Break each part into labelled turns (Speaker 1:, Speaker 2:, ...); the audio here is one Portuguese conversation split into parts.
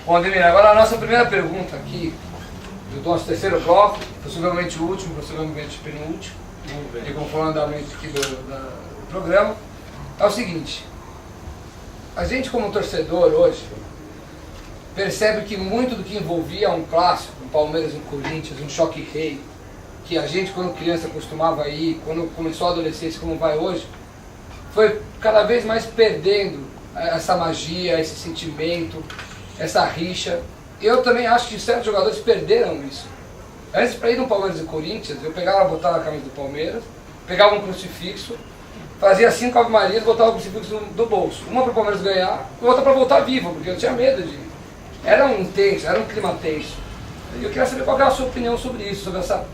Speaker 1: Bom, Ademir, agora a nossa primeira pergunta aqui, do nosso terceiro bloco, possivelmente o último, possivelmente o penúltimo, e conforme o andamento aqui do programa, é o seguinte: a gente como torcedor hoje percebe que muito do que envolvia um clássico, um Palmeiras e um Corinthians, um choque rei, que a gente quando criança costumava ir, quando começou a adolescência como vai hoje, foi cada vez mais perdendo essa magia, esse sentimento, essa rixa. Eu também acho que certos jogadores perderam isso. Antes, para ir no Palmeiras e Corinthians, eu pegava, botava a camisa do Palmeiras, pegava um crucifixo, fazia 5 Ave Marias, botava o crucifixo do bolso. Uma para o Palmeiras ganhar e outra para voltar vivo, porque eu tinha medo de... Era um clima tenso. E eu queria saber qual era a sua opinião sobre isso, sobre essa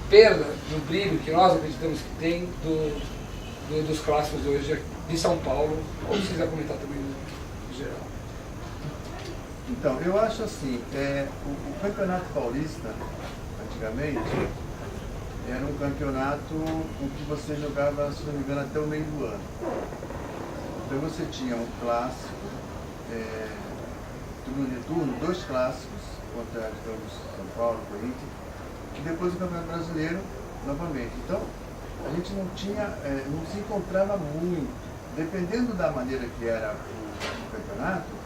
Speaker 1: perda do brilho que nós acreditamos que tem dos clássicos hoje de São Paulo, ou se quiser comentar também no geral.
Speaker 2: Então, eu acho assim, o Campeonato Paulista, antigamente, era um campeonato em que você jogava, se não me engano, até o meio do ano. Então você tinha um clássico, turno de turno, 2 clássicos, contra, digamos, São Paulo, Corinthians, e depois o Campeonato Brasileiro novamente. Então, a gente não tinha, não se encontrava muito. Dependendo da maneira que era o campeonato,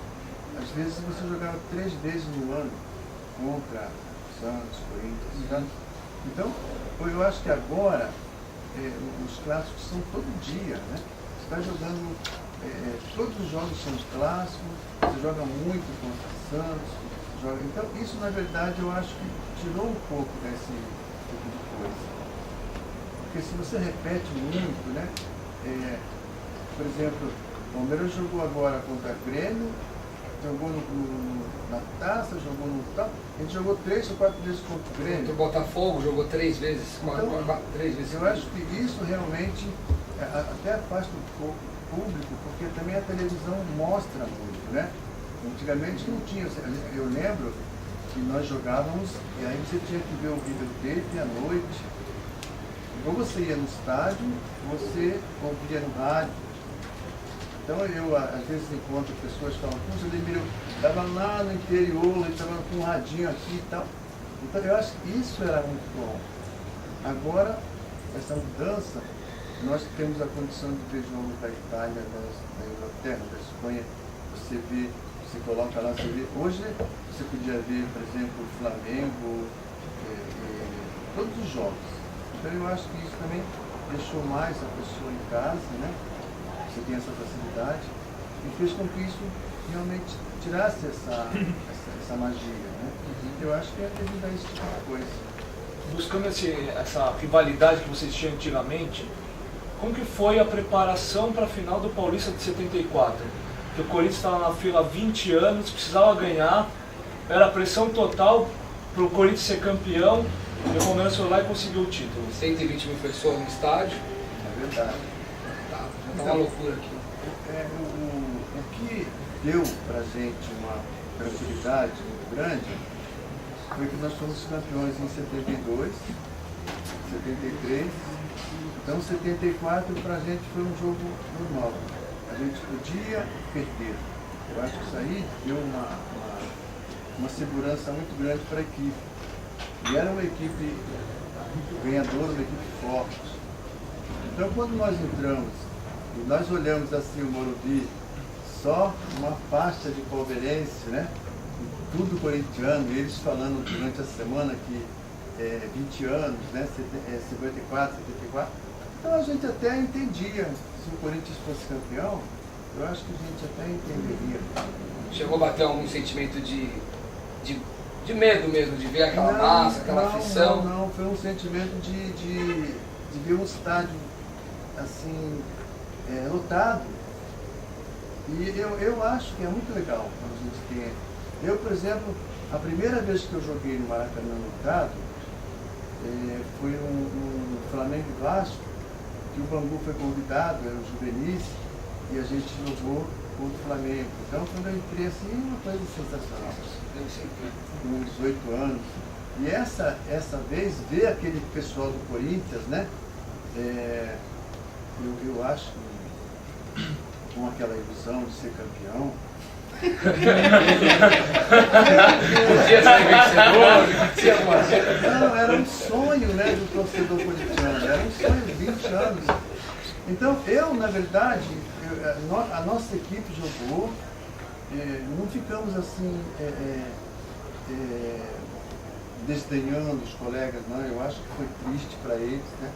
Speaker 2: às vezes você jogava 3 vezes no ano contra Santos, Corinthians. Então, eu acho que agora os clássicos são todo dia, né? Você está jogando, todos os jogos são clássicos, você joga muito contra Santos, então isso na verdade eu acho que tirou um pouco desse tipo de coisa. Porque se você repete muito, né? Por exemplo, o Palmeiras jogou agora contra o Grêmio, jogou na taça, jogou no tal. A gente jogou 3 ou 4 vezes contra o Grêmio.
Speaker 1: O Botafogo jogou 3 vezes,
Speaker 2: então,
Speaker 1: 3 vezes. Eu
Speaker 2: acho que isso realmente até afasta o público, porque também a televisão mostra muito, né? Antigamente não tinha. Eu lembro que nós jogávamos e aí você tinha que ver o River Plate à noite. Ou você ia no estádio, você ouvia no rádio. Então eu às vezes encontro pessoas que falam, puxa, Ademir, eu estava lá no interior, eu estava com um radinho aqui e tal. Então eu acho que isso era muito bom. Agora, essa mudança, nós temos a condição de ver jogos da Itália, da Inglaterra, da Espanha, você coloca lá, você vê. Hoje você podia ver, por exemplo, o Flamengo, todos os jogos. Então eu acho que isso também deixou mais a pessoa em casa, né? Você tem essa facilidade e fez com que isso realmente tirasse essa magia, né? Eu acho que é devido a esse tipo de coisa.
Speaker 3: Buscando essa rivalidade que vocês tinham antigamente, como que foi a preparação para a final do Paulista de 74? Porque o Corinthians estava na fila há 20 anos, precisava ganhar, era pressão total para o Corinthians ser campeão, e o Palmeiras foi lá e conseguiu o título.
Speaker 1: 120 mil pessoas no estádio.
Speaker 2: É verdade.
Speaker 1: Tá uma loucura aqui.
Speaker 2: O que deu pra gente uma tranquilidade muito grande foi que nós fomos campeões em 72, 73, então 74 pra gente foi um jogo normal. A gente podia perder. Eu acho que isso aí deu uma segurança muito grande para a equipe. E era uma equipe ganhadora, uma equipe forte. Então quando nós entramos e nós olhamos assim o Morumbi, só uma faixa de palmeirense, né? Tudo corintiano, e eles falando durante a semana que 20 anos, né? 54, 74. Então a gente até entendia, se o Corinthians fosse campeão, eu acho que a gente até entenderia.
Speaker 1: Chegou a bater algum sentimento de medo mesmo, de ver aquela massa, aquela aflição?
Speaker 2: Não, foi um sentimento de ver um estádio assim, lotado. E eu acho que é muito legal quando a gente tem. Eu, por exemplo, a primeira vez que eu joguei no Maracanã lotado, foi um Flamengo e Vasco, que o Bangu foi convidado, era o juvenis, e a gente jogou contra o Flamengo. Então, quando eu entrei assim, uma coisa sensacional. Com 18 anos. E essa vez, ver aquele pessoal do Corinthians, né? Eu acho que com aquela ilusão de ser campeão,
Speaker 1: Podia ser vencedor, tinha alguma coisa.
Speaker 2: Não, era um sonho, né, do torcedor corintiano, era um sonho de 20 anos. Então, na verdade, a nossa equipe jogou, não ficamos assim, desdenhando os colegas, não, eu acho que foi triste para eles, né?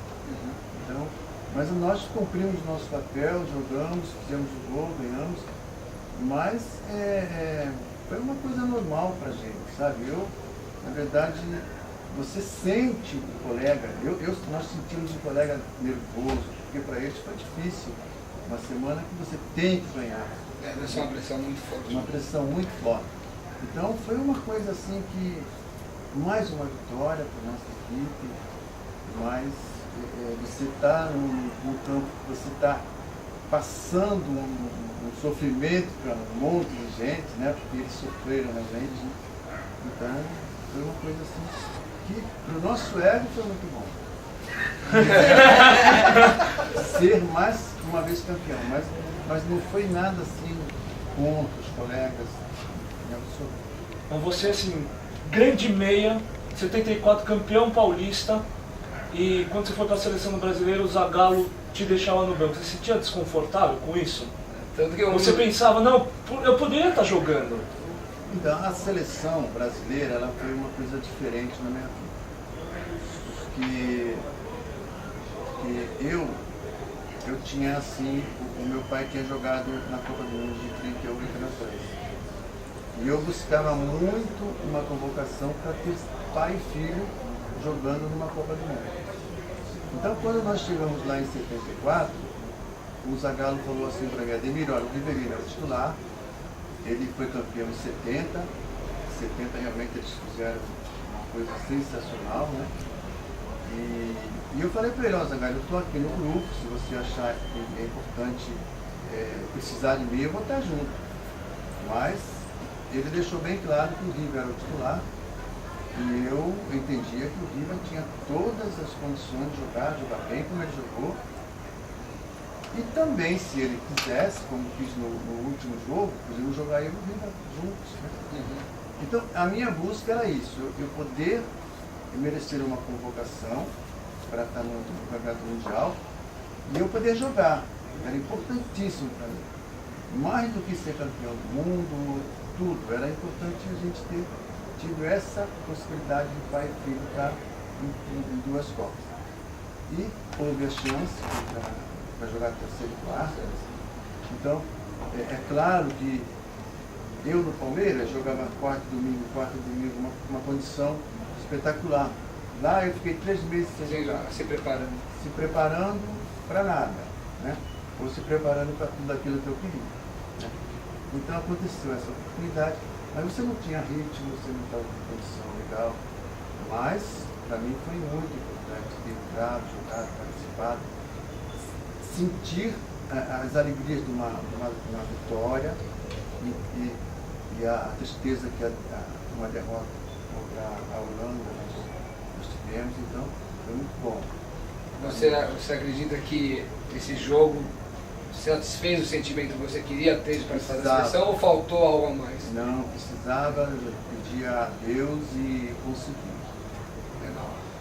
Speaker 2: Então, mas nós cumprimos o nosso papel, jogamos, fizemos o gol, ganhamos, mas foi uma coisa normal para a gente, sabe? Na verdade, você sente o colega, nós sentimos o colega nervoso, porque para eles foi difícil, uma semana que você tem que ganhar.
Speaker 1: Deve ser uma pressão muito forte.
Speaker 2: Uma pressão muito forte. Então foi uma coisa assim que, mais uma vitória para a nossa equipe, mas você está no campo, você está passando um sofrimento para um monte de gente, né? Porque eles sofreram a gente. Então foi uma coisa assim que para o nosso ego foi muito bom. Ser mais uma vez campeão, mas não foi nada assim contra os colegas.
Speaker 3: Então você, assim, grande meia, 74 campeão paulista, e quando você foi para a seleção brasileira, o Zagallo te deixava no banco. Você se sentia desconfortável com isso?
Speaker 1: Tanto que
Speaker 3: você pensava, não, eu poderia estar jogando.
Speaker 2: Então, a seleção brasileira, ela foi uma coisa diferente na minha vida. Porque eu tinha assim, o meu pai tinha jogado na Copa do Mundo de 38 na França. E eu buscava muito uma convocação para ter pai e filho jogando numa Copa do Mundo. Então, quando nós chegamos lá em 74, o Zagallo falou assim para mim, Ademir, olha, o Rivelino é o titular, ele foi campeão em 70, realmente eles fizeram uma coisa sensacional, né? E eu falei para ele, ó, Zagallo, eu estou aqui no grupo, se você achar que é importante precisar de mim, eu vou estar junto. Mas ele deixou bem claro que o River era o titular e eu entendia que o River tinha todas as condições de jogar bem como ele jogou. E também, se ele quisesse, como fiz no último jogo, podíamos jogar eu e o River juntos. Né? Então, a minha busca era isso, eu poder merecer uma convocação para estar no campeonato mundial e eu poder jogar. Era importantíssimo para mim. Mais do que ser campeão do mundo, tudo. Era importante a gente ter tido essa possibilidade de pai e filho estar em duas Copas. E houve a chance para jogar terceiro e quarto. Então, é claro que eu no Palmeiras jogava quarto domingo, uma condição espetacular. Lá eu fiquei 3 meses sem jogar.
Speaker 1: Se preparando.
Speaker 2: Se preparando para nada, né? Ou se preparando para tudo aquilo que eu queria. Né? Então aconteceu essa oportunidade, mas você não tinha ritmo, você não estava com condição legal. Mas, para mim, foi muito importante ter entrado, jogado, participado, sentir as alegrias de uma vitória e a tristeza que uma derrota contra a Holanda nós tivemos, então foi muito bom.
Speaker 1: Você acredita que esse jogo satisfez o sentimento que você queria ter para essa seleção ou faltou algo a mais?
Speaker 2: Não, precisava, eu pedia a Deus e consegui.